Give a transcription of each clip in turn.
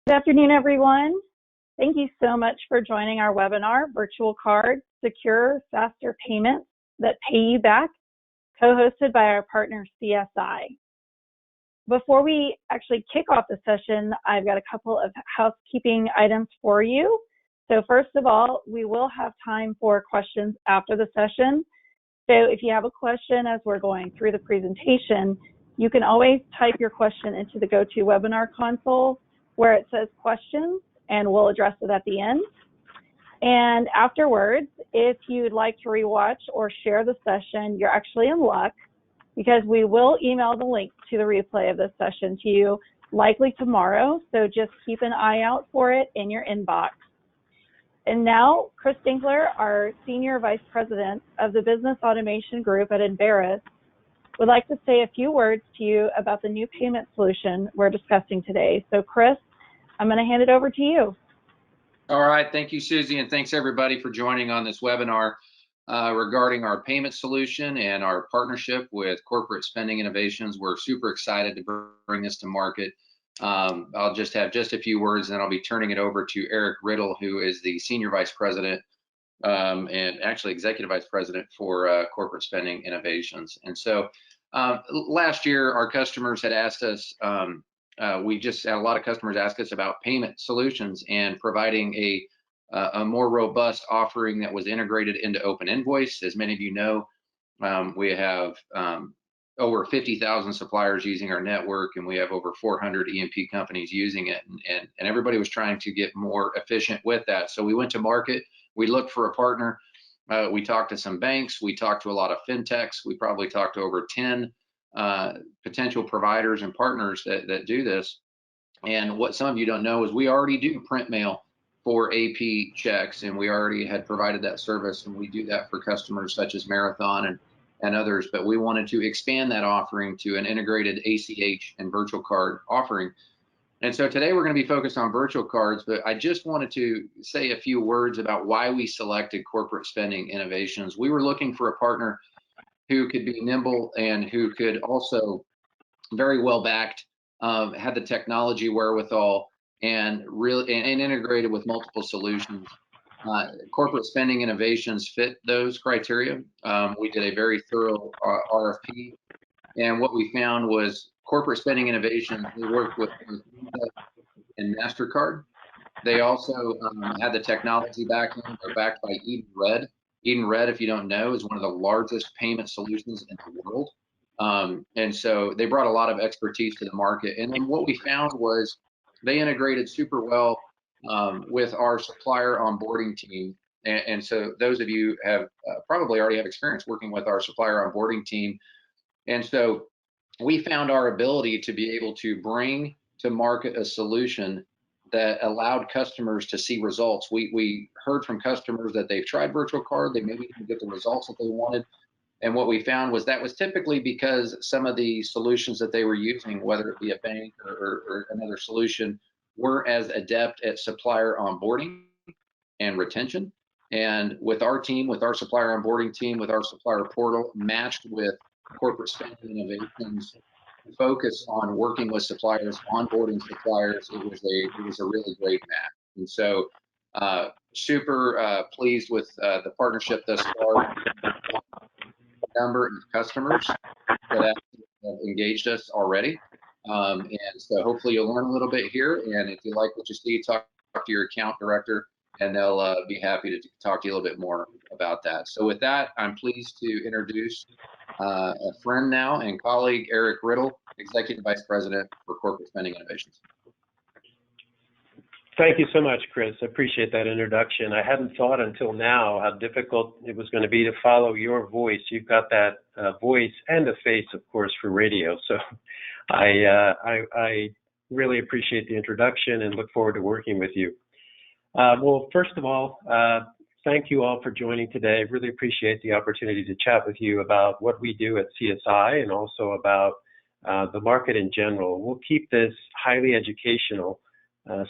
Good afternoon, everyone. Thank you so much for joining our webinar, Virtual Card, Secure, Faster Payments that Pay You Back, co-hosted by our partner, CSI. Before we actually kick off the session, I've got a couple of housekeeping items for you. So first of all, we will have time for questions after the session. So if you have a question as we're going through the presentation, you can always type your question into the GoToWebinar console where it says questions, and we'll address it at the end. And afterwards, if you'd like to rewatch or share the session, you're actually in luck because we will email the link to the replay of this session to you likely tomorrow. So just keep an eye out for it in your inbox. And now, Chris Dinkler, our Senior Vice President of the Business Automation Group at Enverus, would like to say a few words to you about the new payment solution we're discussing today. So Chris, I'm going to hand it over to you. All right, thank you, Susie, and thanks everybody for joining on this webinar regarding our payment solution and our partnership with Corporate Spending Innovations. We're super excited to bring this to market. I'll just have a few words, and then I'll be turning it over to Eric Riddle, who is the Senior Vice President and actually Executive Vice President for Corporate Spending Innovations. And so last year, our customers had asked us, we just had a lot of customers ask us about payment solutions and providing a more robust offering that was integrated into OpenInvoice. As many of you know, we have over 50,000 suppliers using our network, and we have over 400 E&P companies using it, and everybody was trying to get more efficient with that. So we went to market, we looked for a partner, we talked to some banks, we talked to a lot of fintechs, we probably talked to over 10 potential providers and partners that do this. And what some of you don't know is we already do print mail for AP checks, and we already had provided that service, and we do that for customers such as Marathon and others, but we wanted to expand that offering to an integrated ACH and virtual card offering. And so today we're going to be focused on virtual cards, but I just wanted to say a few words about why we selected Corporate Spending Innovations. We were looking for a partner who could be nimble and who could also very well backed, had the technology wherewithal, and really and integrated with multiple solutions. Corporate Spending Innovations fit those criteria. We did a very thorough RFP, and what we found was Corporate Spending Innovations, we worked with Visa and MasterCard. They also had the technology backing. They're backed by Edenred. Edenred, if you don't know, is one of the largest payment solutions in the world. And so they brought a lot of expertise to the market. And then what we found was they integrated super well with our supplier onboarding team. And so those of you have probably already have experience working with our supplier onboarding team. And so we found our ability to be able to bring to market a solution that allowed customers to see results. We heard from customers that they've tried virtual card, they maybe didn't get the results that they wanted. And what we found was that was typically because some of the solutions that they were using, whether it be a bank or another solution, weren't as adept at supplier onboarding and retention. And with our team, with our supplier onboarding team, with our supplier portal, matched with Corporate Spending Innovations focus on working with suppliers, onboarding suppliers, it was a really great match. And so super pleased with the partnership thus far. Number of customers that have engaged us already. And so hopefully you'll learn a little bit here. And if you like what you see, talk to your account director, and they'll be happy to talk to you a little bit more about that. So with that, I'm pleased to introduce a friend now and colleague, Eric Riddle, Executive Vice President for Corporate Spending Innovations. Thank you so much, Chris. I appreciate that introduction. I hadn't thought until now how difficult it was going to be to follow your voice. You've got that voice and a face, of course, for radio. So I really appreciate the introduction and look forward to working with you. Well, first of all, thank you all for joining today. I really appreciate the opportunity to chat with you about what we do at CSI and also about the market in general. We'll keep this highly educational.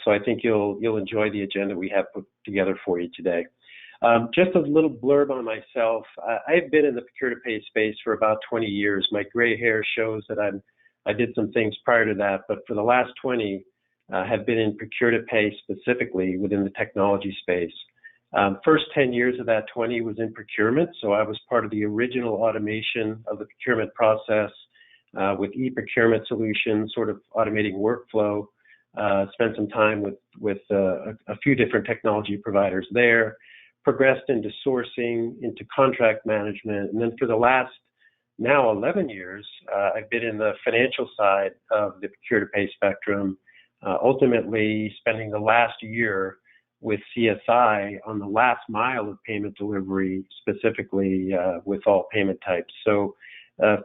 So I think you'll enjoy the agenda we have put together for you today. Just a little blurb on myself. I've been in the procure-to-pay space for about 20 years. My gray hair shows that I did some things prior to that, but for the last 20, have been in procure-to-pay specifically within the technology space. First 10 years of that 20 was in procurement, so I was part of the original automation of the procurement process with e-procurement solutions, sort of automating workflow. Spent some time with a few different technology providers there, progressed into sourcing, into contract management, and then for the last now 11 years, I've been in the financial side of the procure-to-pay spectrum, ultimately spending the last year with CSI on the last mile of payment delivery, specifically with all payment types. So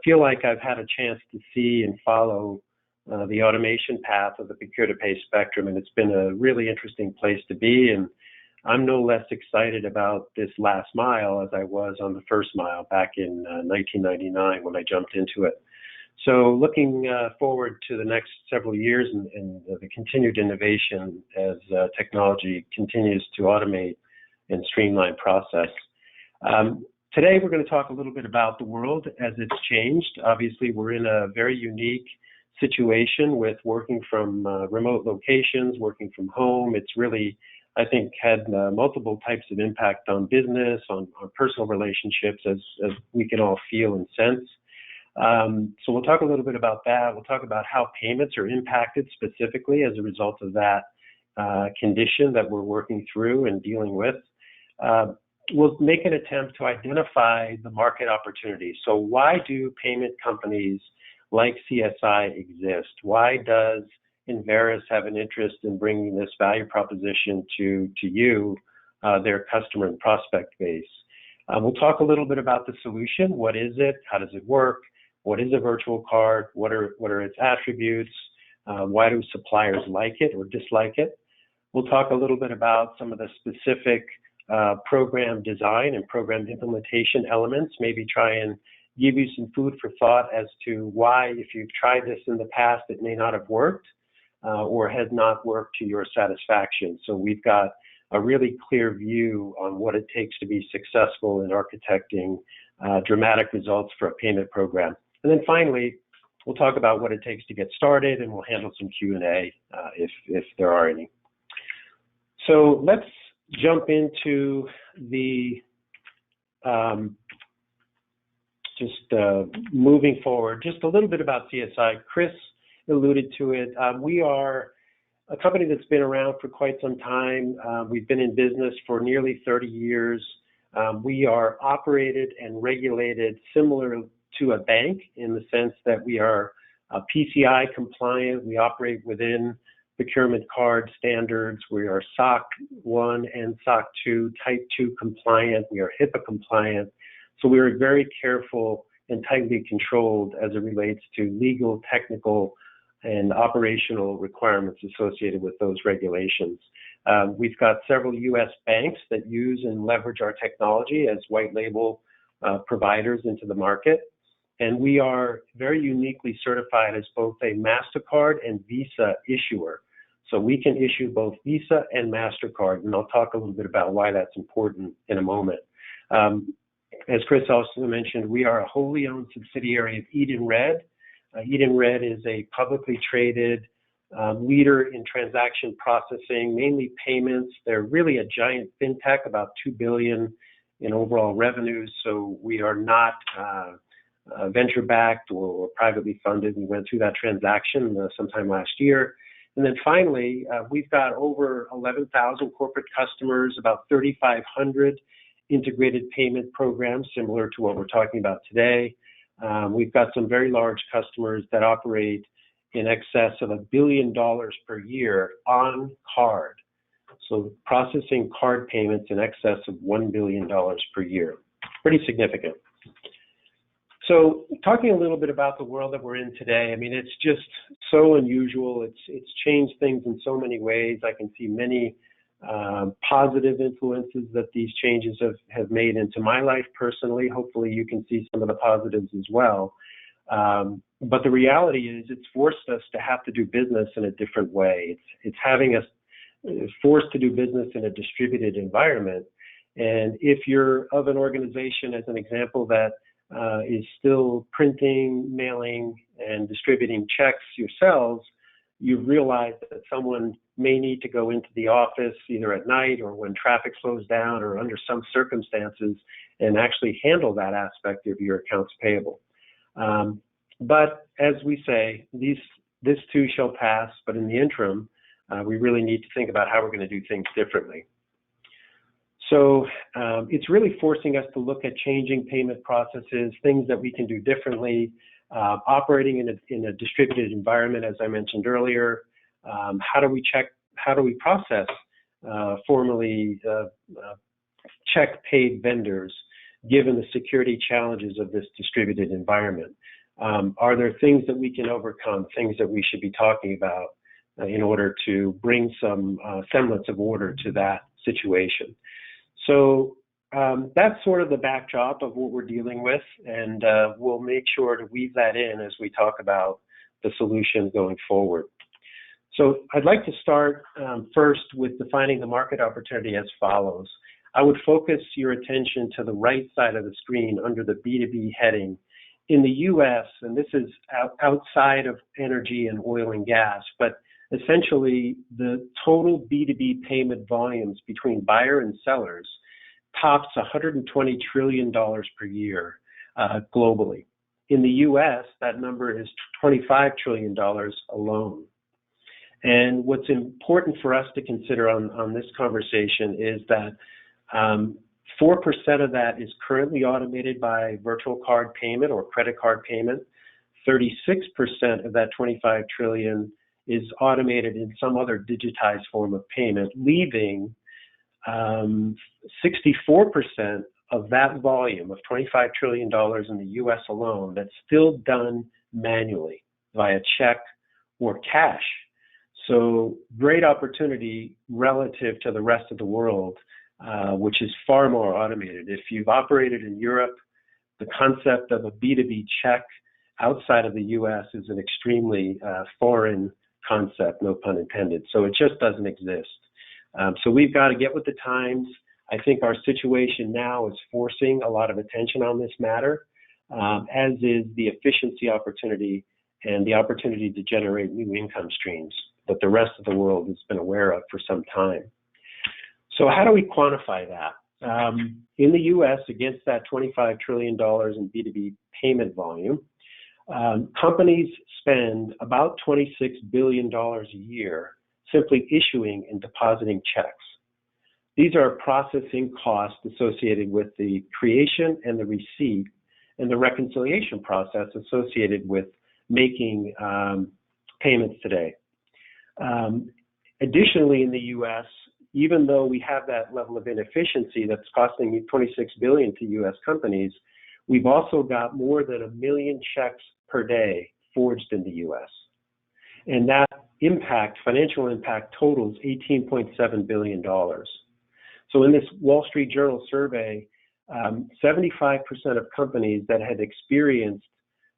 feel like I've had a chance to see and follow the automation path of the procure-to-pay spectrum, and it's been a really interesting place to be. And I'm no less excited about this last mile as I was on the first mile back in 1999 when I jumped into it. So looking forward to the next several years and the continued innovation as technology continues to automate and streamline process. Today, we're going to talk a little bit about the world as it's changed. Obviously, we're in a very unique situation with working from remote locations, working from home. It's really, I think, had multiple types of impact on business, on personal relationships, as we can all feel and sense. So we'll talk a little bit about that. We'll talk about how payments are impacted specifically as a result of that condition that we're working through and dealing with. We'll make an attempt to identify the market opportunity. So why do payment companies like CSI exist? Why does Enverus have an interest in bringing this value proposition to you, their customer and prospect base? We'll talk a little bit about the solution. What is it? How does it work? What is a virtual card? What are its attributes? Why do suppliers like it or dislike it? We'll talk a little bit about some of the specific program design and program implementation elements, maybe try and give you some food for thought as to why, if you've tried this in the past, it may not have worked or has not worked to your satisfaction. So we've got a really clear view on what it takes to be successful in architecting dramatic results for a payment program. And then finally, we'll talk about what it takes to get started, and we'll handle some Q&A if there are any. So let's jump into the moving forward. Just a little bit about CSI. Chris alluded to it. We are a company that's been around for quite some time. We've been in business for nearly 30 years. We are operated and regulated similar to a bank in the sense that we are PCI compliant. We operate within procurement card standards. We are SOC 1 and SOC 2 Type 2 compliant. We are HIPAA compliant. So we are very careful and tightly controlled as it relates to legal, technical, and operational requirements associated with those regulations. We've got several U.S. banks that use and leverage our technology as white label providers into the market. And we are very uniquely certified as both a MasterCard and Visa issuer. So we can issue both Visa and MasterCard, and I'll talk a little bit about why that's important in a moment. As Chris also mentioned, we are a wholly owned subsidiary of Edenred. Edenred is a publicly traded leader in transaction processing, mainly payments. They're really a giant fintech, about $2 billion in overall revenues. So we are not venture-backed or privately funded. We went through that transaction sometime last year. And then finally, we've got over 11,000 corporate customers, about 3,500 integrated payment programs, similar to what we're talking about today. We've got some very large customers that operate in excess of $1 billion per year on card. So processing card payments in excess of $1 billion per year. Pretty significant. So talking a little bit about the world that we're in today, I mean, it's just so unusual. It's changed things in so many ways. I can see many positive influences that these changes have made into my life personally. Hopefully you can see some of the positives as well. But the reality is it's forced us to have to do business in a different way. It's having us forced to do business in a distributed environment. And if you're of an organization, as an example, that is still printing, mailing, and distributing checks yourselves, you realize that someone may need to go into the office either at night or when traffic slows down or under some circumstances and actually handle that aspect of your accounts payable. But as we say, this too shall pass, but in the interim, we really need to think about how we're going to do things differently. So it's really forcing us to look at changing payment processes, things that we can do differently, operating in a distributed environment, as I mentioned earlier. How do we process formally check paid vendors, given the security challenges of this distributed environment? Are there things that we can overcome, things that we should be talking about in order to bring some semblance of order to that situation? So that's sort of the backdrop of what we're dealing with, and we'll make sure to weave that in as we talk about the solution going forward. So I'd like to start first with defining the market opportunity as follows. I would focus your attention to the right side of the screen under the B2B heading. In the US, and this is outside of energy and oil and gas, but essentially the total B2B payment volumes between buyer and sellers tops $120 trillion per year globally. In the US, that number is $25 trillion alone. And what's important for us to consider on this conversation is that 4% of that is currently automated by virtual card payment or credit card payment. 36% of that 25 trillion is automated in some other digitized form of payment, leaving 64% of that volume of $25 trillion in the US alone that's still done manually via check or cash. So great opportunity relative to the rest of the world, which is far more automated. If you've operated in Europe, the concept of a B2B check outside of the US is an extremely foreign concept, no pun intended. So it just doesn't exist. So we've got to get with the times. I think our situation now is forcing a lot of attention on this matter, as is the efficiency opportunity and the opportunity to generate new income streams that the rest of the world has been aware of for some time. So how do we quantify that? In the US, against that $25 trillion in B2B payment volume, companies spend about $26 billion a year simply issuing and depositing checks. These are processing costs associated with the creation and the receipt and the reconciliation process associated with making payments today. Additionally, in the US, even though we have that level of inefficiency that's costing $26 billion to US companies, we've also got more than 1 million checks per day forged in the US. And that impact, financial impact, totals $18.7 billion. So in this Wall Street Journal survey, 75% of companies that had experienced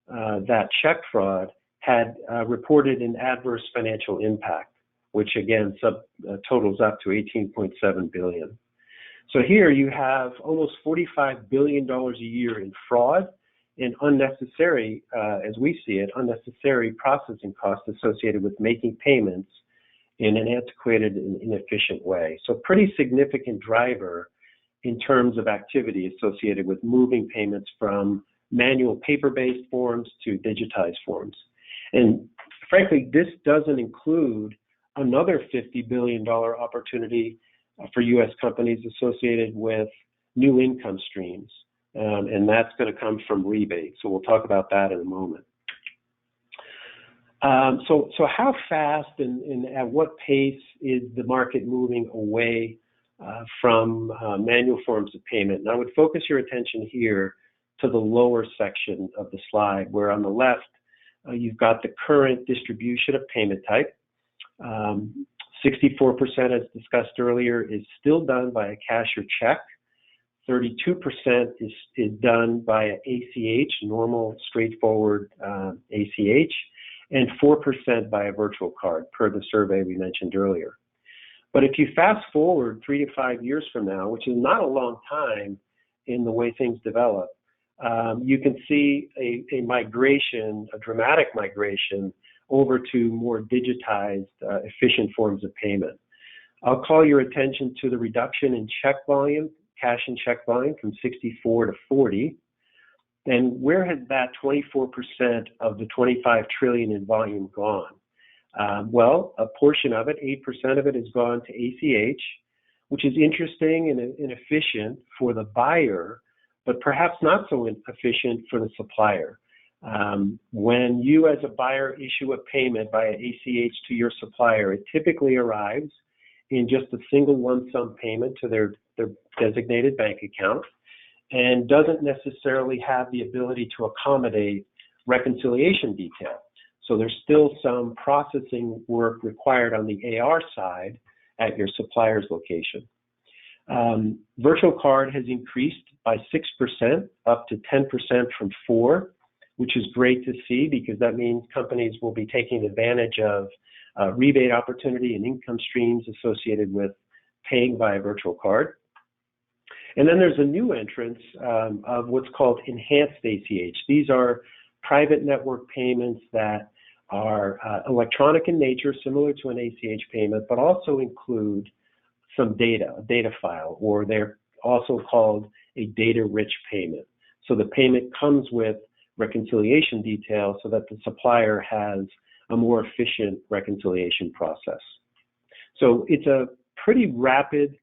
that check fraud had reported an adverse financial impact, which again totals up to $18.7 billion. So here you have almost $45 billion a year in fraud and unnecessary, as we see it, unnecessary processing costs associated with making payments in an antiquated and inefficient way. So pretty significant driver in terms of activity associated with moving payments from manual paper-based forms to digitized forms. And frankly, this doesn't include another $50 billion opportunity for U.S. companies associated with new income streams. And that's going to come from rebates. So we'll talk about that in a moment. So how fast and at what pace is the market moving away from manual forms of payment? And I would focus your attention here to the lower section of the slide, where on the left, you've got the current distribution of payment type. 64%, as discussed earlier, is still done by a cash or check. 32% is done by ACH, normal, straightforward ACH, and 4% by a virtual card, per the survey we mentioned earlier. But if you fast forward 3 to 5 years from now, which is not a long time in the way things develop, you can see a migration, a dramatic migration over to more digitized, efficient forms of payment. I'll call your attention to the reduction in check volume, cash and check volume from 64 to 40. And where has that 24% of the 25 trillion in volume gone? Well, a portion of it, 8% of it, has gone to ACH, which is interesting and efficient for the buyer, but perhaps not so efficient for the supplier. When you as a buyer issue a payment via ACH to your supplier, it typically arrives in just a single lump sum payment to their designated bank account and doesn't necessarily have the ability to accommodate reconciliation detail. So there's still some processing work required on the AR side at your supplier's location. Virtual card has increased by 6%, up to 10% from 4%, which is great to see because that means companies will be taking advantage of rebate opportunity and income streams associated with paying via virtual card. And then there's a new entrance of what's called enhanced ACH. These are private network payments that are electronic in nature, similar to an ACH payment, but also include some data, a data file, or they're also called a data-rich payment. So the payment comes with reconciliation detail so that the supplier has a more efficient reconciliation process. So it's a pretty rapid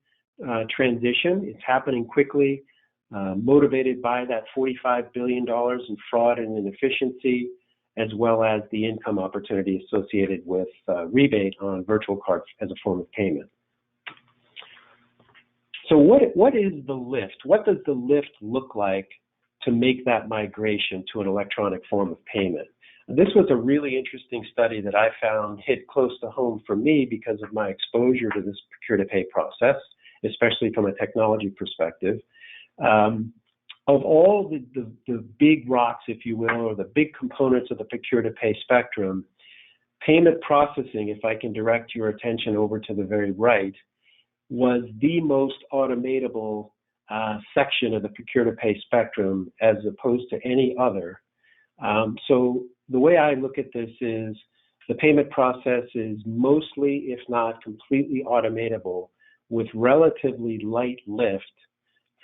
transition. It's happening quickly, motivated by that $45 billion in fraud and inefficiency, as well as the income opportunity associated with rebate on virtual cards as a form of payment. So what is the lift? What does the lift look like to make that migration to an electronic form of payment? This was a really interesting study that I found hit close to home for me because of my exposure to this procure-to-pay process, especially from a technology perspective. Of all the big rocks, if you will, or the big components of the procure-to-pay spectrum, payment processing, if I can direct your attention over to the very right, was the most automatable section of the procure-to-pay spectrum as opposed to any other. So the way I look at this is the payment process is mostly, if not completely automatable, with relatively light lift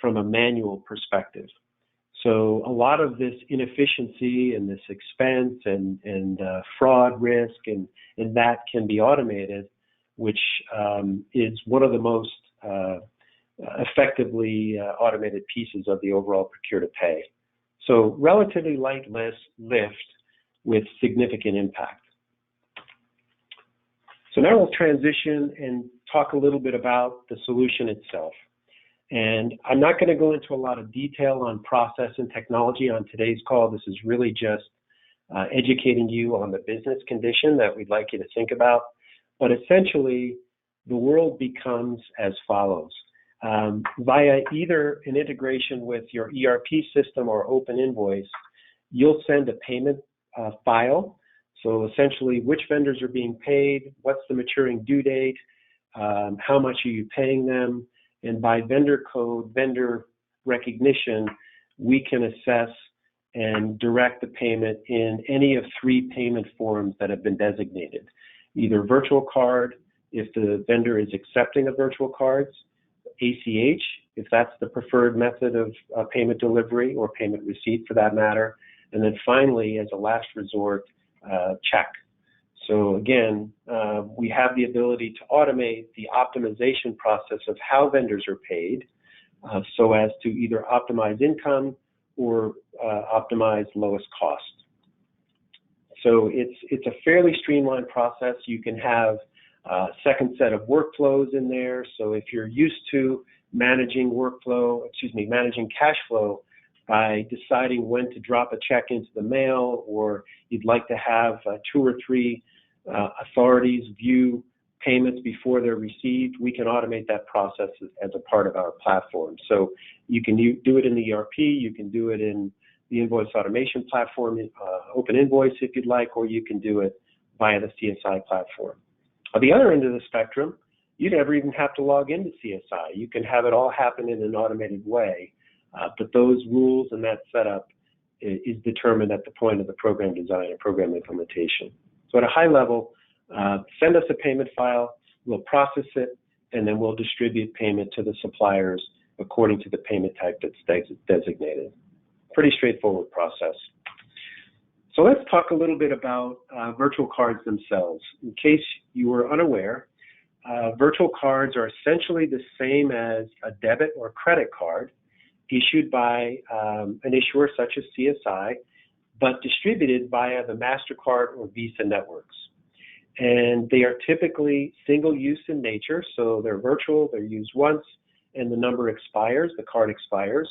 from a manual perspective. So a lot of this inefficiency and this expense and fraud risk and that can be automated, which is one of the most effectively automated pieces of the overall procure-to-pay. So relatively light lift with significant impact. So now we'll transition and talk a little bit about the solution itself. And I'm not going to go into a lot of detail on process and technology on today's call. This is really just educating you on the business condition that we'd like you to think about. But essentially, the world becomes as follows. Via either an integration with your ERP system or OpenInvoice, you'll send a payment file. So essentially, which vendors are being paid, what's the maturing due date, how much are you paying them, and by vendor code, vendor recognition, we can assess and direct the payment in any of 3 payment forms that have been designated. Either virtual card, if the vendor is accepting of virtual cards, ACH, if that's the preferred method of payment delivery or payment receipt for that matter, and then finally, as a last resort, check. So again, we have the ability to automate the optimization process of how vendors are paid so as to either optimize income or optimize lowest cost. So it's a fairly streamlined process. You can have a second set of workflows in there. So if you're used to managing managing cash flow by deciding when to drop a check into the mail, or you'd like to have 2 or 3 authorities view payments before they're received, we can automate that process as a part of our platform. So you can do it in the ERP, you can do it in the invoice automation platform, OpenInvoice if you'd like, or you can do it via the CSI platform. On the other end of the spectrum, you never even have to log into CSI. You can have it all happen in an automated way, but those rules and that setup is determined at the point of the program design and program implementation. So at a high level, send us a payment file, we'll process it, and then we'll distribute payment to the suppliers according to the payment type that's designated. Pretty straightforward process. So let's talk a little bit about virtual cards themselves. In case you were unaware, virtual cards are essentially the same as a debit or credit card issued by an issuer such as CSI, but distributed via the MasterCard or Visa networks. And they are typically single-use in nature, so they're virtual, they're used once, and the number expires, the card expires.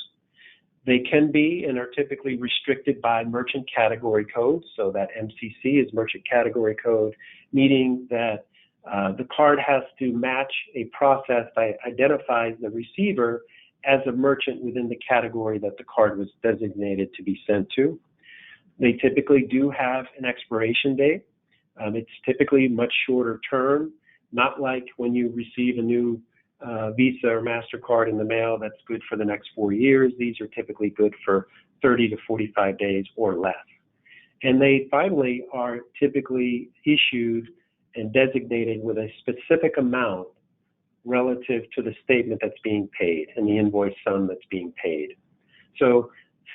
They can be and are typically restricted by merchant category codes, so that MCC is merchant category code, meaning that the card has to match a process that identifies the receiver as a merchant within the category that the card was designated to be sent to. They typically do have an expiration date. It's typically much shorter term, not like when you receive a new Visa or MasterCard in the mail that's good for the next 4 years. These are typically good for 30 to 45 days or less. And they finally are typically issued and designated with a specific amount relative to the statement that's being paid and the invoice sum that's being paid. So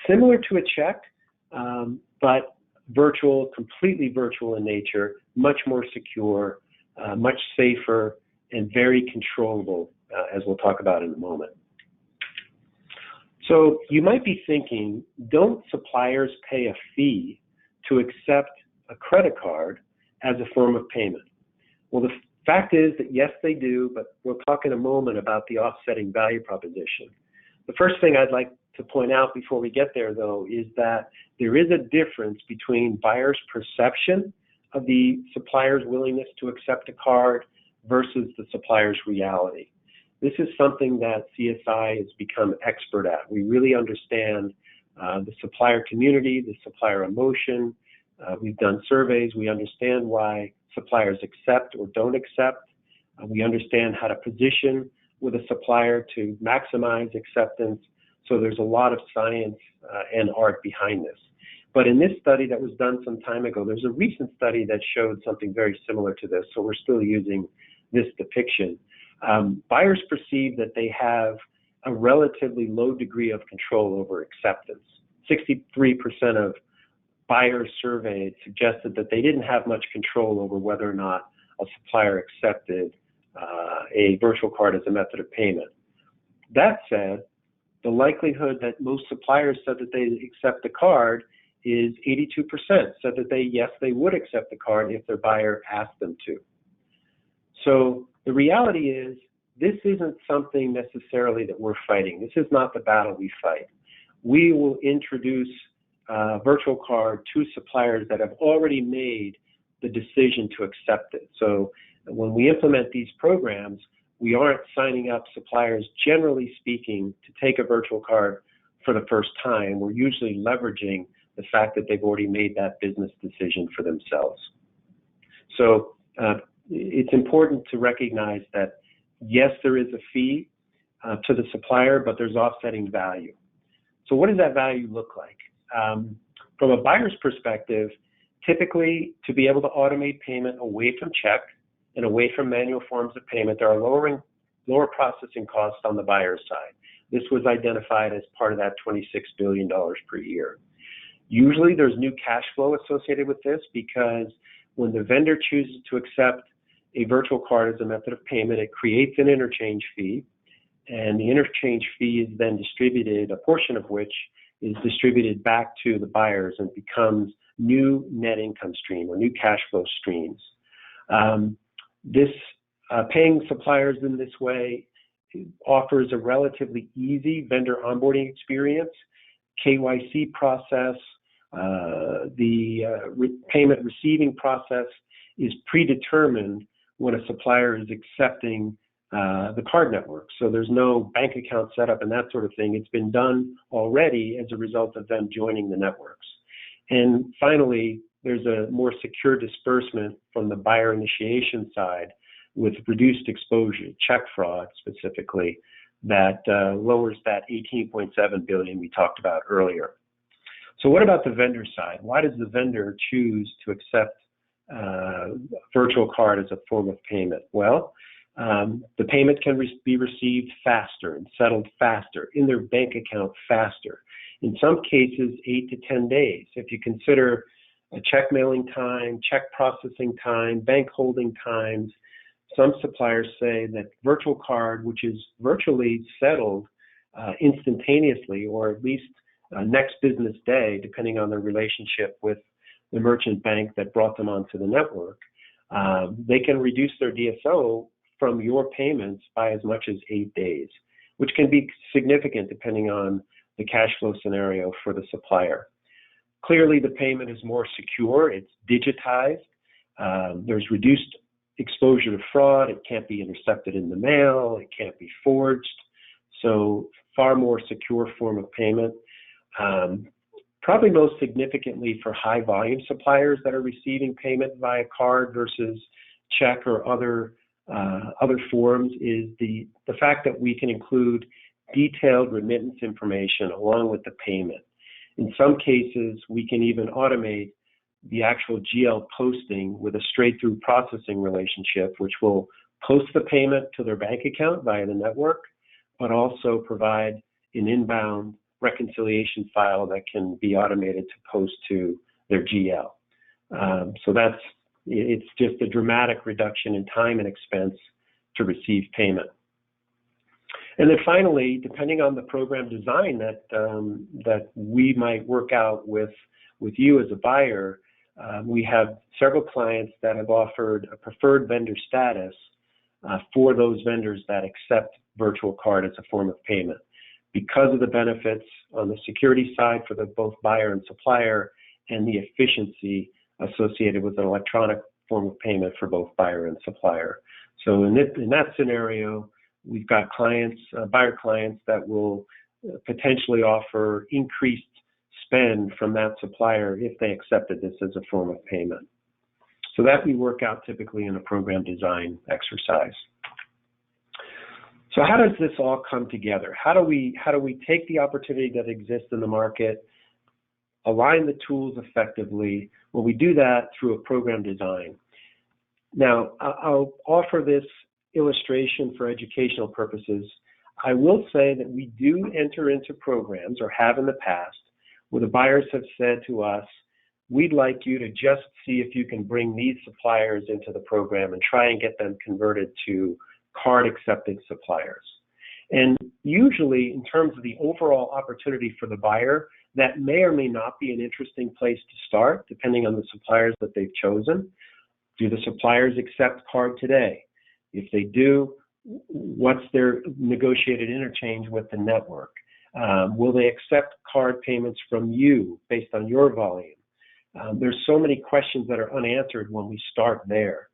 similar to a check, but virtual, completely virtual in nature, much more secure, much safer, and very controllable, as we'll talk about in a moment. So you might be thinking, don't suppliers pay a fee to accept a credit card as a form of payment? Well, the fact is that yes, they do, but we'll talk in a moment about the offsetting value proposition. The first thing I'd like to point out before we get there, though, is that there is a difference between buyers' perception of the supplier's willingness to accept a card versus the supplier's reality. This is something that CSI has become expert at. We really understand the supplier community, the supplier emotion. We've done surveys. We understand why suppliers accept or don't accept. We understand how to position with a supplier to maximize acceptance. So there's a lot of science and art behind this. But in this study that was done some time ago, there's a recent study that showed something very similar to this. So we're still using this depiction. Buyers perceive that they have a relatively low degree of control over acceptance. 63% of buyers surveyed suggested that they didn't have much control over whether or not a supplier accepted a virtual card as a method of payment. That said, the likelihood that most suppliers said that they accept the card is 82%, said that yes, they would accept the card if their buyer asked them to. So the reality is, this isn't something necessarily that we're fighting. This is not the battle we fight. We will introduce virtual card to suppliers that have already made the decision to accept it. So when we implement these programs, we aren't signing up suppliers, generally speaking, to take a virtual card for the first time. We're usually leveraging the fact that they've already made that business decision for themselves. So it's important to recognize that, yes, there is a fee to the supplier, but there's offsetting value. So what does that value look like? From a buyer's perspective, typically to be able to automate payment away from check and away from manual forms of payment, there are lower processing costs on the buyer's side. This was identified as part of that $26 billion per year. Usually there's new cash flow associated with this because when the vendor chooses to accept a virtual card as a method of payment, it creates an interchange fee, and the interchange fee is then distributed, a portion of which is distributed back to the buyers and becomes new net income stream or new cash flow streams. Paying suppliers in this way offers a relatively easy vendor onboarding experience. KYC process, payment receiving process is predetermined when a supplier is accepting the card network. So there's no bank account setup and that sort of thing. It's been done already as a result of them joining the networks. And finally, there's a more secure disbursement from the buyer initiation side with reduced exposure, check fraud specifically, that lowers that $18.7 billion we talked about earlier. So what about the vendor side? Why does the vendor choose to accept virtual card as a form of payment? Well, the payment can be received faster and settled faster in their bank account faster. In some cases, 8 to 10 days. If you consider a check mailing time, check processing time, bank holding times, some suppliers say that virtual card, which is virtually settled instantaneously, or at least next business day, depending on their relationship with the merchant bank that brought them onto the network, they can reduce their DSO from your payments by as much as 8 days, which can be significant depending on the cash flow scenario for the supplier. Clearly, the payment is more secure. It's digitized. There's reduced exposure to fraud. It can't be intercepted in the mail. It can't be forged. So far more secure form of payment. Probably most significantly for high volume suppliers that are receiving payment via card versus check or other forms is the fact that we can include detailed remittance information along with the payment. In some cases, we can even automate the actual GL posting with a straight-through processing relationship, which will post the payment to their bank account via the network, but also provide an inbound reconciliation file that can be automated to post to their GL. So it's just a dramatic reduction in time and expense to receive payment. And then finally, depending on the program design that we might work out with you as a buyer, we have several clients that have offered a preferred vendor status for those vendors that accept virtual card as a form of payment because of the benefits on the security side for both buyer and supplier and the efficiency associated with an electronic form of payment for both buyer and supplier. So in that scenario, we've got clients, buyer clients that will potentially offer increased spend from that supplier if they accepted this as a form of payment. So that we work out typically in a program design exercise. So how does this all come together? How do we take the opportunity that exists in the market, align the tools effectively? Well, we do that through a program design. Now, I'll offer this illustration for educational purposes. I will say that we do enter into programs, or have in the past, where the buyers have said to us, we'd like you to just see if you can bring these suppliers into the program and try and get them converted to card accepting suppliers. And usually, in terms of the overall opportunity for the buyer, that may or may not be an interesting place to start, depending on the suppliers that they've chosen. Do the suppliers accept card today? If they do, what's their negotiated interchange with the network? Will they accept card payments from you based on your volume? There's so many questions that are unanswered when we start there.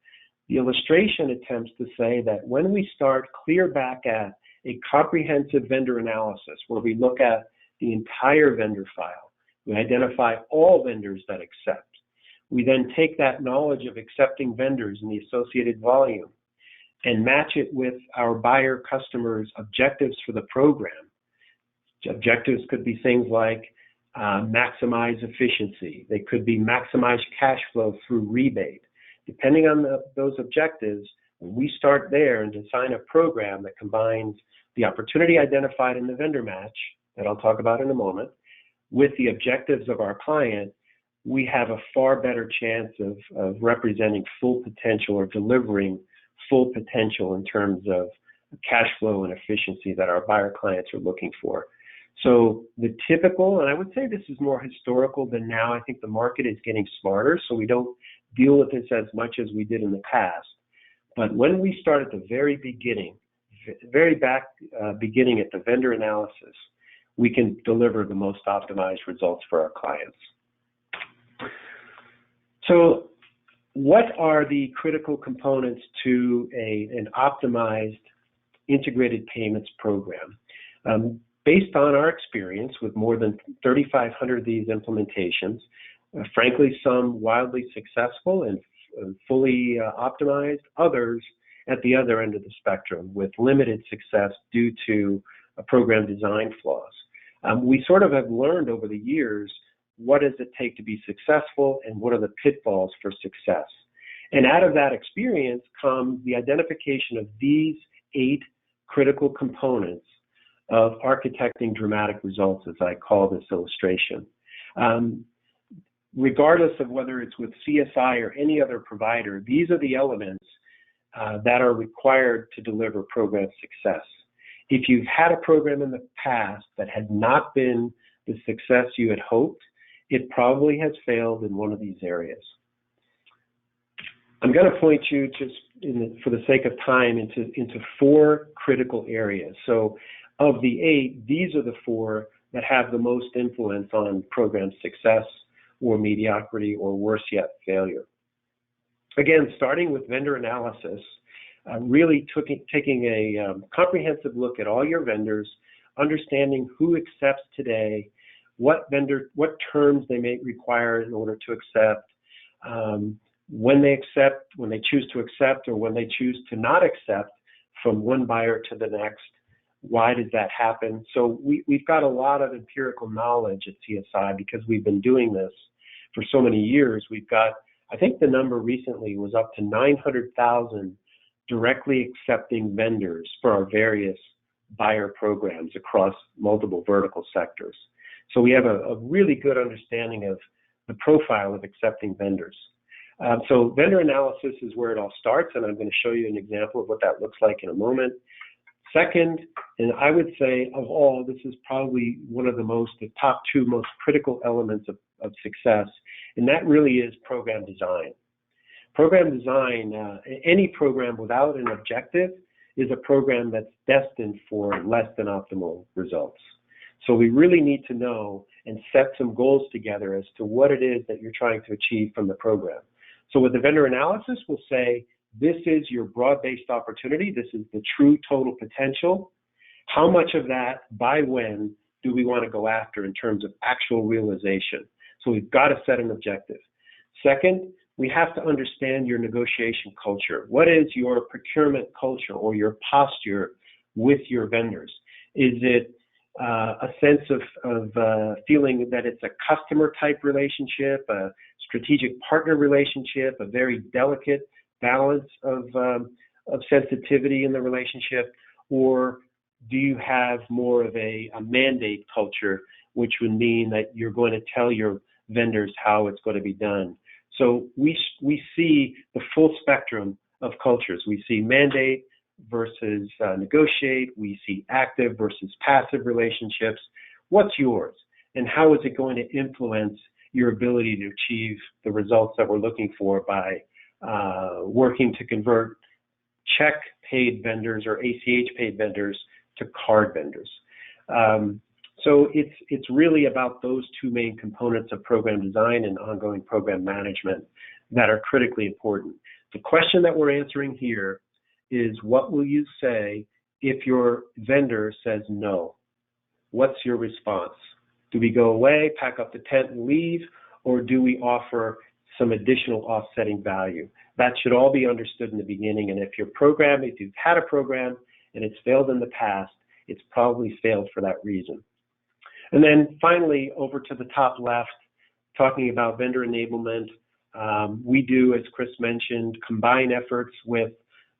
The illustration attempts to say that when we start clear back at a comprehensive vendor analysis, where we look at the entire vendor file, we identify all vendors that accept. We then take that knowledge of accepting vendors and the associated volume and match it with our buyer customers' objectives for the program. Objectives could be things like maximize efficiency. They could be maximize cash flow through rebate. Depending on those objectives, when we start there and design a program that combines the opportunity identified in the vendor match, that I'll talk about in a moment, with the objectives of our client, we have a far better chance of representing full potential or delivering full potential in terms of cash flow and efficiency that our buyer clients are looking for. So the typical, and I would say this is more historical than now, I think the market is getting smarter, so we don't deal with this as much as we did in the past. But when we start at the very beginning, beginning at the vendor analysis, we can deliver the most optimized results for our clients. So what are the critical components to an optimized integrated payments program? Based on our experience with more than 3,500 of these implementations, frankly, some wildly successful and fully optimized, others at the other end of the spectrum with limited success due to program design flaws. We sort of have learned over the years what does it take to be successful and what are the pitfalls for success. And out of that experience comes the identification of these 8 critical components of architecting dramatic results, as I call this illustration. Regardless of whether it's with CSI or any other provider, these are the elements that are required to deliver program success. If you've had a program in the past that had not been the success you had hoped, it probably has failed in one of these areas. I'm going to point you, just for the sake of time, into 4 critical areas. So of the 8, these are the 4 that have the most influence on program success or mediocrity, or worse yet, failure. Again, starting with vendor analysis, really taking a comprehensive look at all your vendors, understanding who accepts today, what terms they may require in order to accept, when they choose to accept, or when they choose to not accept from one buyer to the next. Why does that happen? So we've got a lot of empirical knowledge at CSI because we've been doing this for so many years. We've got, I think the number recently was up to 900,000 directly accepting vendors for our various buyer programs across multiple vertical sectors. So we have a really good understanding of the profile of accepting vendors. So vendor analysis is where it all starts, and I'm going to show you an example of what that looks like in a moment. Second, and I would say of all, this is probably one of the top 2 most critical elements of success, and that really is program design. Program design, any program without an objective is a program that's destined for less than optimal results. So we really need to know and set some goals together as to what it is that you're trying to achieve from the program. So with the vendor analysis, we'll say, this is your broad-based opportunity. This is the true total potential. How much of that, by when, do we want to go after in terms of actual realization? So we've got to set an objective. Second, we have to understand your negotiation culture. What is your procurement culture or your posture with your vendors? Is it a sense of feeling that it's a customer type relationship, a strategic partner relationship, a very delicate balance of sensitivity in the relationship, or do you have more of a mandate culture, which would mean that you're going to tell your vendors how it's going to be done? So we see the full spectrum of cultures. We see mandate versus negotiate. We see active versus passive relationships. What's yours? And how is it going to influence your ability to achieve the results that we're looking for by working to convert check paid vendors or ACH paid vendors to card vendors? So it's really about those 2 main components of program design and ongoing program management that are critically important. The question that we're answering here is, what will you say if your vendor says no? What's your response? Do we go away, pack up the tent and leave, or do we offer some additional offsetting value? That should all be understood in the beginning. And if you've had a program and it's failed in the past, it's probably failed for that reason. And then finally, over to the top left, talking about vendor enablement, we do, as Chris mentioned, combine efforts with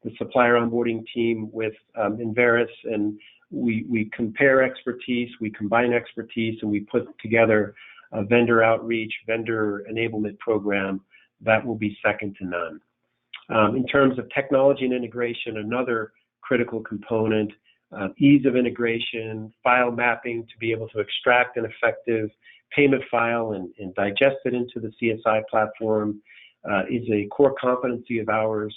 the supplier onboarding team with Enverus, and we compare expertise, we combine expertise, and we put together a vendor outreach, vendor enablement program that will be second to none. In terms of technology and integration, another critical component, ease of integration, file mapping to be able to extract an effective payment file and digest it into the CSI platform is a core competency of ours.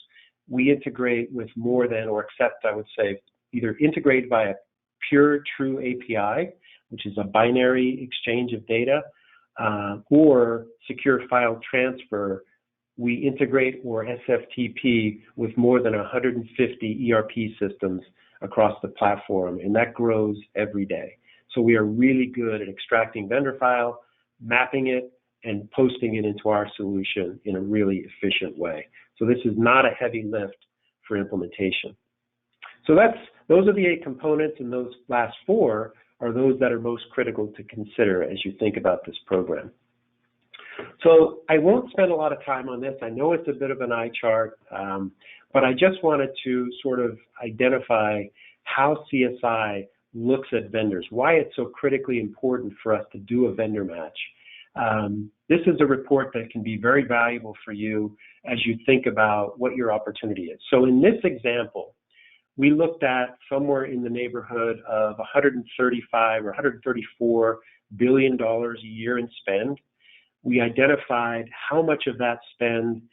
We integrate with more than, or accept, I would say, either integrate via pure true API, which is a binary exchange of data, or secure file transfer. We integrate, or SFTP, with more than 150 ERP systems across the platform, and that grows every day. So we are really good at extracting vendor file, mapping it, and posting it into our solution in a really efficient way. So this is not a heavy lift for implementation. So those are the 8 components, and those last 4 are those that are most critical to consider as you think about this program. So I won't spend a lot of time on this. I know it's a bit of an eye chart, but I just wanted to sort of identify how CSI looks at vendors, why it's so critically important for us to do a vendor match. This is a report that can be very valuable for you as you think about what your opportunity is. So in this example, we looked at somewhere in the neighborhood of 135 or 134 billion dollars a year in spend. We identified how much of that spend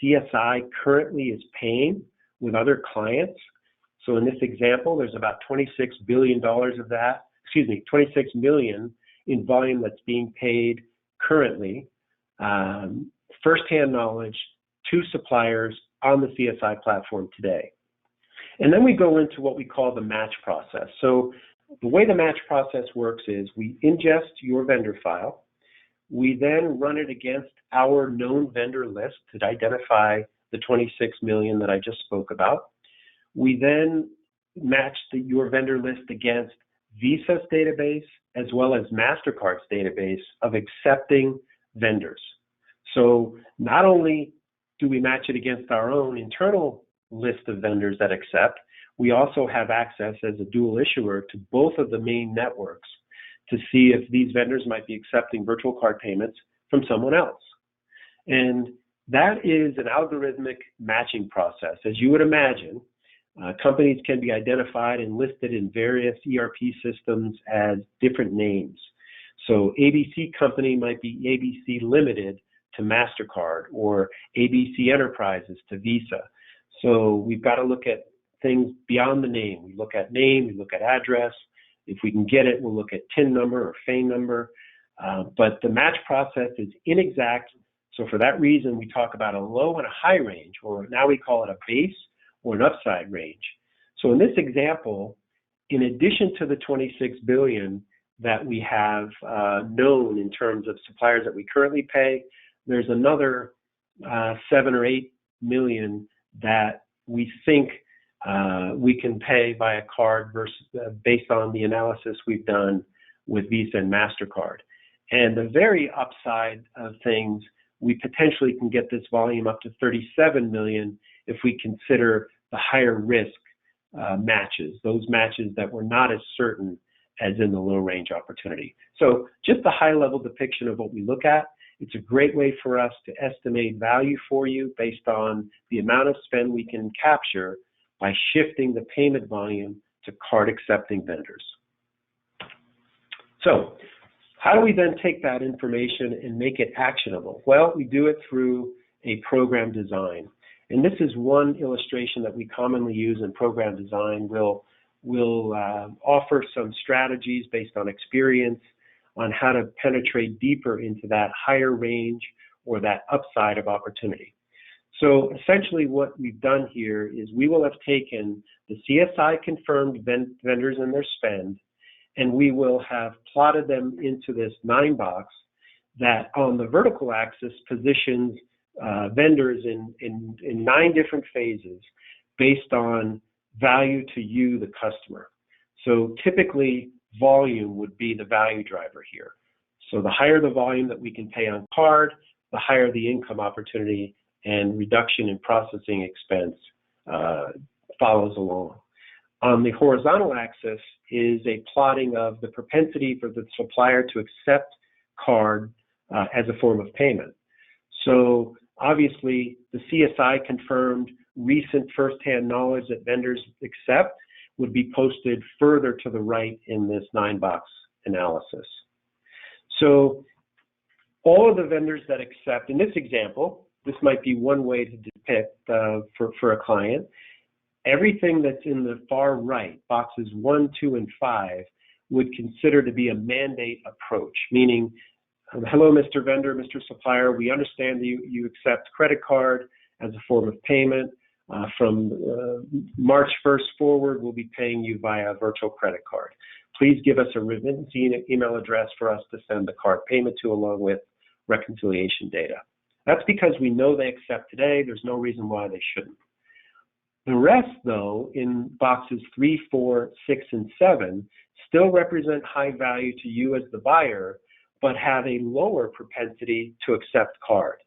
CSI currently is paying with other clients. So in this example, there's about $26 billion of that, 26 million in volume that's being paid currently, firsthand knowledge to suppliers on the CSI platform today. And then we go into what we call the match process. So the way the match process works is we ingest your vendor file. We then run it against our known vendor list to identify the 26 million that I just spoke about. We then match your vendor list against Visa's database as well as MasterCard's database of accepting vendors. So not only do we match it against our own internal list of vendors that accept, we also have access as a dual issuer to both of the main networks to see if these vendors might be accepting virtual card payments from someone else. And that is an algorithmic matching process. As you would imagine, companies can be identified and listed in various ERP systems as different names. So ABC Company might be ABC Limited to MasterCard or ABC Enterprises to Visa. So we've got to look at things beyond the name. We look at name, we look at address. If we can get it, we'll look at TIN number or FAIN number. But the match process is inexact. So for that reason, we talk about a low and a high range, or now we call it a base or an upside range. So in this example, in addition to the 26 billion that we have known in terms of suppliers that we currently pay, there's another 7 or 8 million that we think we can pay via card versus based on the analysis we've done with Visa and MasterCard. And the very upside of things, we potentially can get this volume up to 37 million if we consider the higher risk matches, those matches that were not as certain as in the low range opportunity. So just a high level depiction of what we look at. It's a great way for us to estimate value for you based on the amount of spend we can capture by shifting the payment volume to card accepting vendors. So how do we then take that information and make it actionable? Well, we do it through a program design. And this is one illustration that we commonly use in program design. We'll offer some strategies based on experience on how to penetrate deeper into that higher range or that upside of opportunity. So essentially what we've done here is we will have taken the CSI confirmed vendors and their spend, and we will have plotted them into this 9-box that on the vertical axis positions vendors in 9 different phases based on value to you, the customer. So typically volume would be the value driver here. So the higher the volume that we can pay on card, the higher the income opportunity and reduction in processing expense follows along. On the horizontal axis is a plotting of the propensity for the supplier to accept card as a form of payment. So obviously the CSI confirmed recent firsthand knowledge that vendors accept would be posted further to the right in this 9-box analysis. So all of the vendors that accept, in this example, this might be one way to depict for a client. Everything that's in the far right, boxes 1, 2, and 5, would consider to be a mandate approach, meaning, hello, Mr. Vendor, Mr. Supplier, we understand that you accept credit card as a form of payment. From March 1st forward, we'll be paying you via virtual credit card. Please give us a remittance email address for us to send the card payment to along with reconciliation data. That's because we know they accept today. There's no reason why they shouldn't. The rest, though, in boxes 3, 4, 6, and 7, still represent high value to you as the buyer, but have a lower propensity to accept card.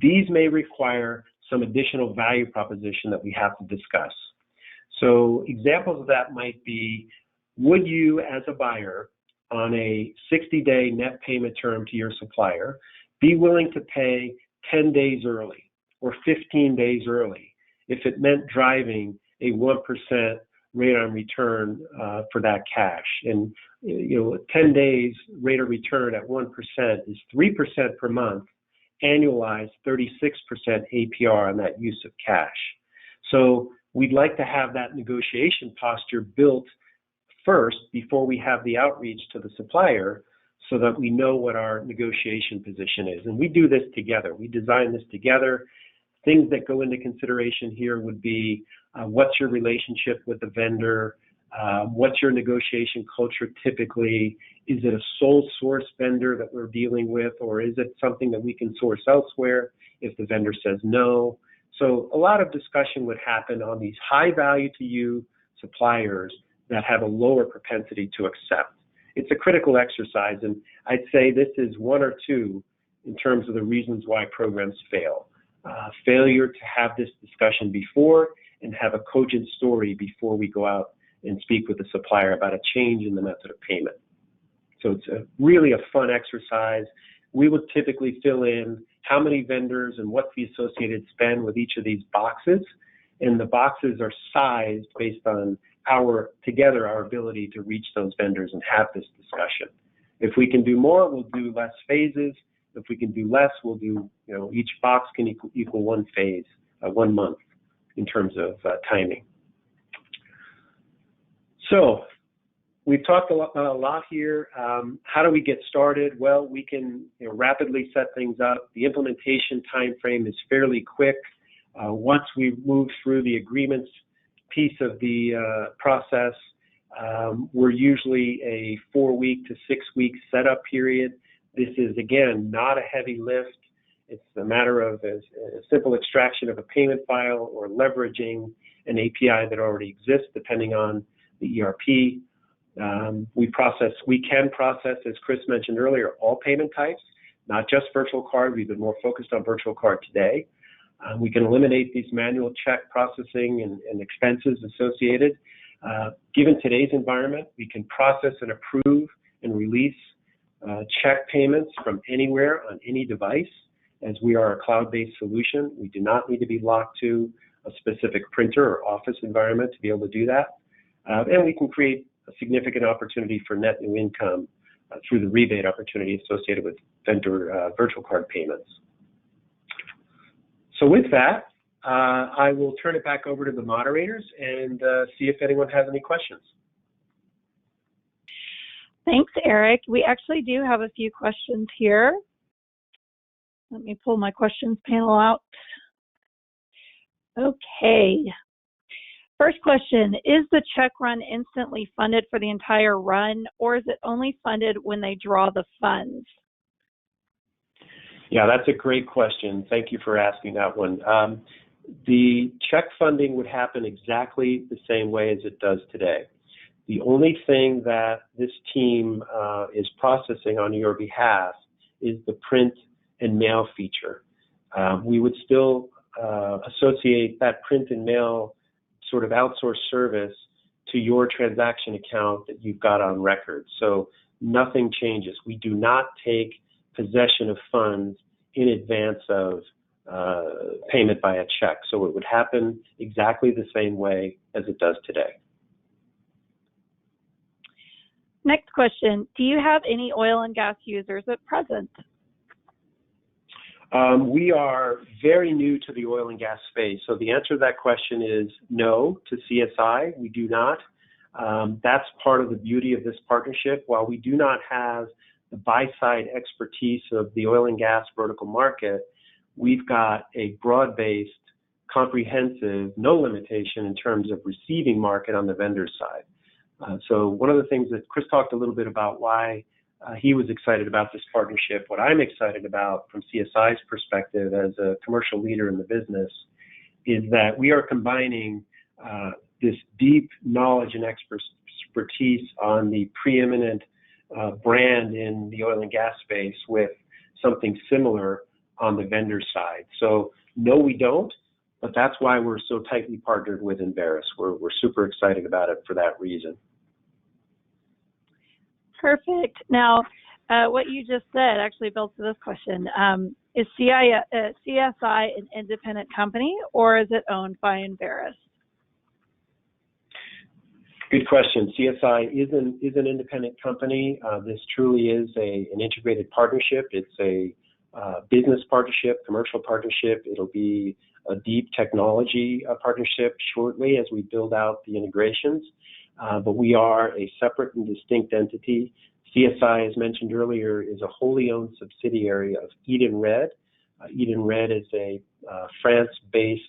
These may require some additional value proposition that we have to discuss. So examples of that might be, would you as a buyer on a 60-day net payment term to your supplier be willing to pay 10 days early or 15 days early if it meant driving a 1% rate on return for that cash? And 10 days rate of return at 1% is 3% per month, annualized 36% APR on that use of cash. So we'd like to have that negotiation posture built first before we have the outreach to the supplier, so that we know what our negotiation position is. And we do this together. We design this together. Things that go into consideration here would be, what's your relationship with the vendor? What's your negotiation culture typically? Is it a sole source vendor that we're dealing with, or is it something that we can source elsewhere if the vendor says no? So a lot of discussion would happen on these high value to you suppliers that have a lower propensity to accept. It's a critical exercise, and I'd say this is one or two in terms of the reasons why programs fail. Failure to have this discussion before and have a cogent story before we go out and speak with the supplier about a change in the method of payment. So it's really a fun exercise. We would typically fill in how many vendors and what's the associated spend with each of these boxes, and the boxes are sized based on our ability to reach those vendors and have this discussion. If we can do more, we'll do less phases. If we can do less, we'll do, each box can equal one phase, 1 month in terms of timing. So we've talked a lot here. How do we get started? Well, we can rapidly set things up. The implementation time frame is fairly quick. Once we move through the agreements piece of the process, we're usually a 4-week to 6-week setup period. This is, again, not a heavy lift. It's a matter of a simple extraction of a payment file or leveraging an API that already exists, depending on the ERP. We can process, as Chris mentioned earlier, all payment types, not just virtual card. We've been more focused on virtual card today. We can eliminate these manual check processing and expenses associated. Given today's environment, we can process and approve and release check payments from anywhere on any device, as we are a cloud-based solution. We do not need to be locked to a specific printer or office environment to be able to do that. And we can create a significant opportunity for net new income through the rebate opportunity associated with vendor virtual card payments. So with that, I will turn it back over to the moderators and see if anyone has any questions. Thanks, Eric. We actually do have a few questions here. Let me pull my questions panel out. Okay. First question, is the check run instantly funded for the entire run, or is it only funded when they draw the funds? Yeah, that's a great question. Thank you for asking that one. The check funding would happen exactly the same way as it does today. The only thing that this team is processing on your behalf is the print and mail feature. We would still associate that print and mail sort of outsourced service to your transaction account that you've got on record. So nothing changes. We do not take possession of funds in advance of payment by a check. So it would happen exactly the same way as it does today. Next question, do you have any oil and gas users at present? We are very new to the oil and gas space. So the answer to that question is no to CSI. We do not. That's part of the beauty of this partnership. While we do not have the buy-side expertise of the oil and gas vertical market, we've got a broad-based, comprehensive, no limitation in terms of receiving market on the vendor side. So one of the things that Chris talked a little bit about why he was excited about this partnership, what I'm excited about from CSI's perspective as a commercial leader in the business, is that we are combining this deep knowledge and expertise on the preeminent brand in the oil and gas space with something similar on the vendor side. So no, we don't, but that's why we're so tightly partnered with Enverus. We're super excited about it for that reason. Perfect. Now, what you just said actually builds to this question. Is CSI an independent company, or is it owned by Enverus? Good question. CSI is an independent company. This truly is an integrated partnership. It's a business partnership, commercial partnership. It'll be a deep technology partnership shortly as we build out the integrations. But we are a separate and distinct entity. CSI, as mentioned earlier, is a wholly owned subsidiary of Edenred. Edenred is a France-based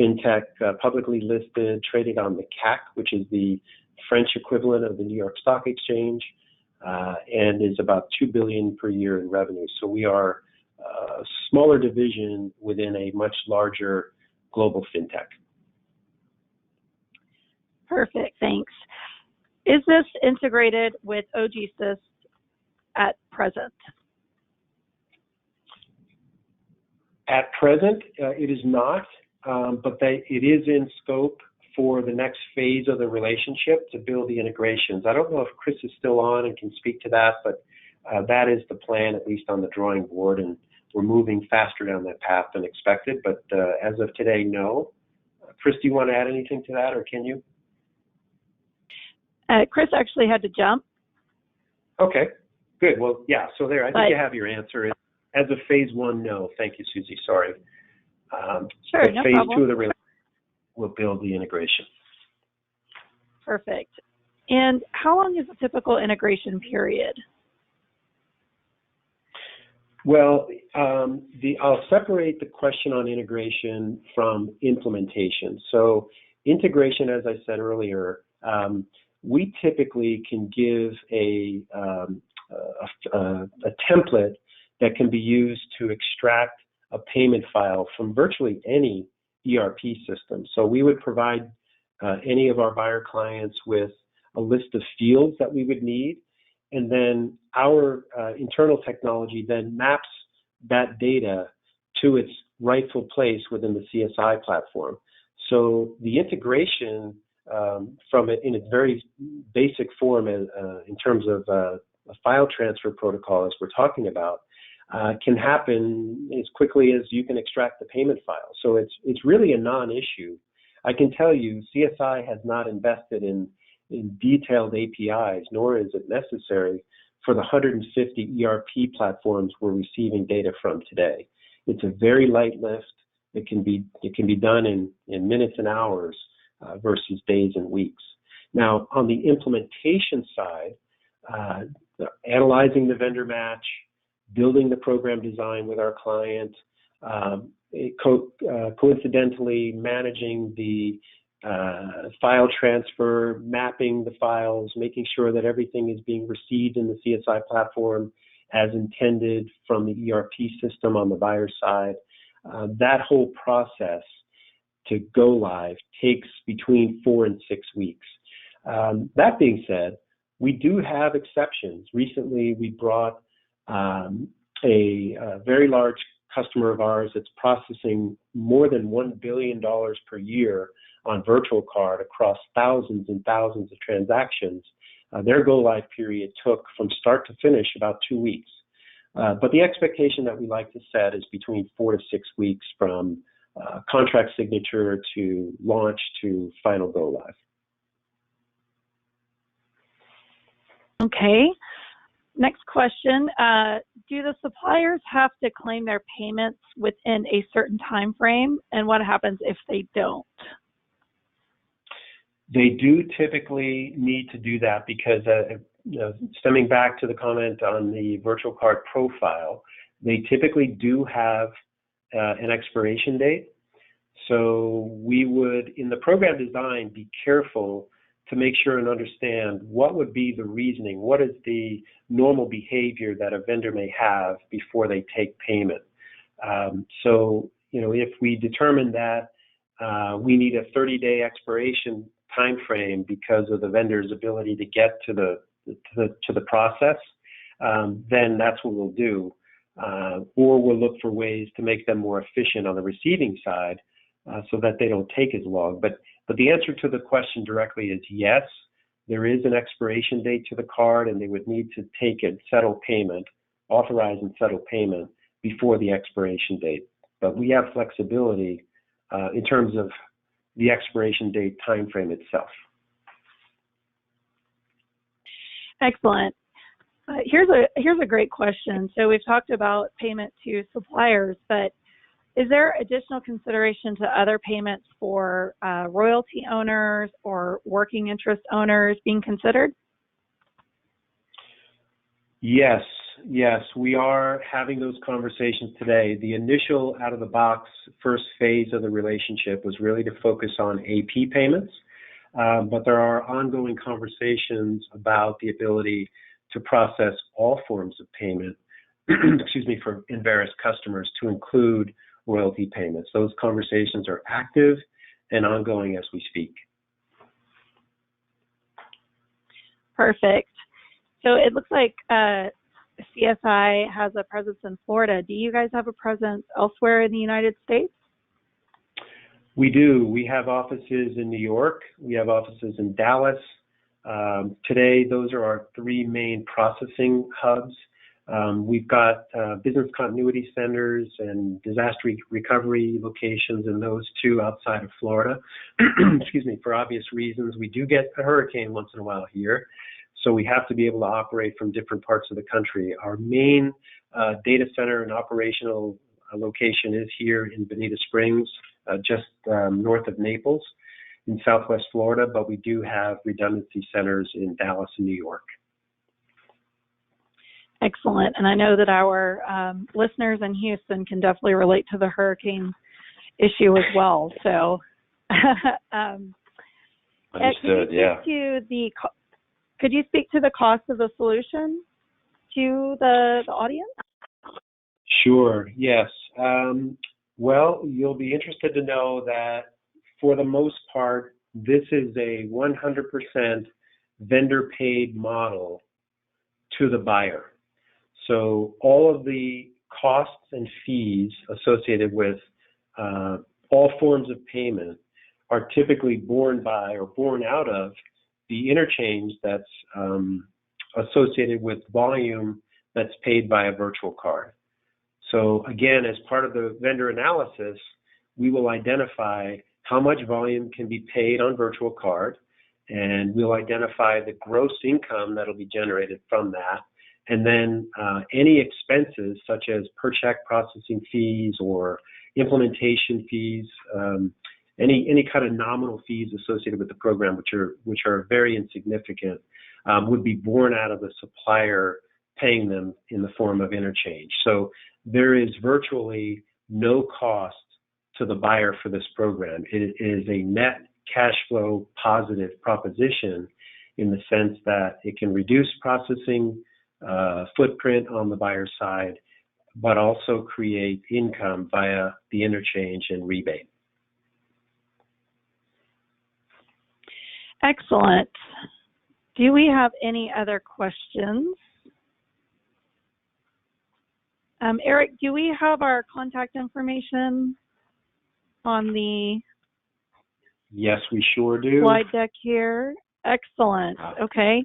fintech, publicly listed, traded on the CAC, which is the French equivalent of the New York Stock Exchange, and is about $2 billion per year in revenue. So we are a smaller division within a much larger global fintech. Perfect, thanks. Is this integrated with OGSys at present? At present, it is not, but it is in scope for the next phase of the relationship to build the integrations. I don't know if Chris is still on and can speak to that, but that is the plan, at least on the drawing board, and we're moving faster down that path than expected. But as of today, no. Chris, do you want to add anything to that, or can you? Chris actually had to jump. Okay, good. Well, yeah, so there, I think you have your answer. As of phase one, no. Thank you, Susie. Sorry. Sure, no phase problem. two of the relationship will build the integration. Perfect. And how long is a typical integration period? Well, I'll separate the question on integration from implementation. So integration, as I said earlier, we typically can give a template that can be used to extract a payment file from virtually any ERP system. So we would provide any of our buyer clients with a list of fields that we would need, and then our internal technology then maps that data to its rightful place within the CSI platform. So the integration from it in its very basic form in terms of a file transfer protocol, as we're talking about, can happen as quickly as you can extract the payment file. So it's really a non-issue. I can tell you CSI has not invested in detailed APIs, nor is it necessary for the 150 ERP platforms we're receiving data from today. It's a very light lift. It can be done in minutes and hours versus days and weeks. Now, on the implementation side, analyzing the vendor match, building the program design with our client, coincidentally managing the file transfer, mapping the files, making sure that everything is being received in the CSI platform as intended from the ERP system on the buyer side. That whole process to go live takes between 4 and 6 weeks. That being said, we do have exceptions. Recently, we brought a very large customer of ours that's processing more than $1 billion per year on virtual card across thousands and thousands of transactions. Their go live period took from start to finish about 2 weeks. But the expectation that we like to set is between 4 to 6 weeks from contract signature to launch to final go live. Okay. Next question. Do the suppliers have to claim their payments within a certain time frame, and what happens if they don't? They do typically need to do that because, stemming back to the comment on the virtual card profile, they typically do have an expiration date. So we would, in the program design, be careful to make sure and understand what would be the reasoning, what is the normal behavior that a vendor may have before they take payment. So, if we determine that we need a 30-day expiration time frame because of the vendor's ability to get to the to the process, then that's what we'll do. Or we'll look for ways to make them more efficient on the receiving side so that they don't take as long. But the answer to the question directly is yes, there is an expiration date to the card, and they would need to take and settle payment, authorize and settle payment before the expiration date. But we have flexibility in terms of the expiration date timeframe itself. Excellent. Here's a great question. So we've talked about payment to suppliers, but is there additional consideration to other payments for royalty owners or working interest owners being considered? Yes, we are having those conversations today. The initial out-of-the-box first phase of the relationship was really to focus on AP payments, but there are ongoing conversations about the ability to process all forms of payment, for Enverus customers, to include royalty payments. Those conversations are active and ongoing as we speak. Perfect. So it looks like CSI has a presence in Florida. Do you guys have a presence elsewhere in the United States? We do. We have offices in New York. We have offices in Dallas. Today, those are our three main processing hubs. We've got business continuity centers and disaster recovery locations in those two outside of Florida. For obvious reasons. We do get a hurricane once in a while here, so we have to be able to operate from different parts of the country. Our main data center and operational location is here in Bonita Springs, just north of Naples in Southwest Florida, but we do have redundancy centers in Dallas and New York. Excellent. And I know that our listeners in Houston can definitely relate to the hurricane issue as well. So, understood. Yeah. Could you speak to the cost of the solution to the audience? Sure. Yes. Well, you'll be interested to know that for the most part, this is a 100% vendor-paid model to the buyer. So all of the costs and fees associated with all forms of payment are typically borne by or borne out of the interchange that's associated with volume that's paid by a virtual card. So again, as part of the vendor analysis, we will identify how much volume can be paid on virtual card, and we'll identify the gross income that'll be generated from that. And then any expenses such as per check processing fees or implementation fees, any kind of nominal fees associated with the program, which are very insignificant, would be borne out of the supplier paying them in the form of interchange. So there is virtually no cost to the buyer for this program. It is a net cash flow positive proposition in the sense that it can reduce processing footprint on the buyer side, but also create income via the interchange and rebate. Excellent. Do we have any other questions? Eric, do we have our contact information on the Yes, we sure do. slide deck here? Excellent. Okay.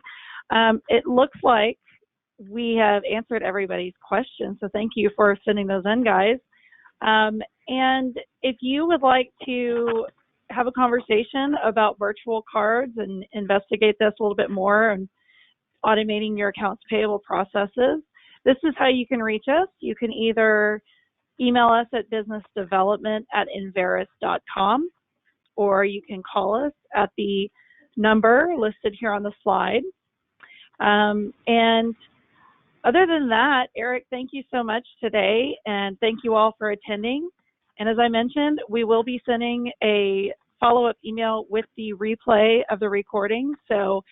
It looks like we have answered everybody's questions, so thank you for sending those in, guys. And if you would like to have a conversation about virtual cards and investigate this a little bit more and automating your accounts payable processes, this is how you can reach us. You can either email us at businessdevelopment@enverus.com, or you can call us at the number listed here on the slide. And other than that, Eric, thank you so much today, and thank you all for attending. And as I mentioned, we will be sending a follow-up email with the replay of the recording, so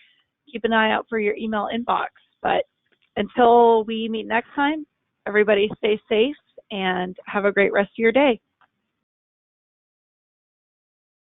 keep an eye out for your email inbox. But until we meet next time, everybody stay safe and have a great rest of your day.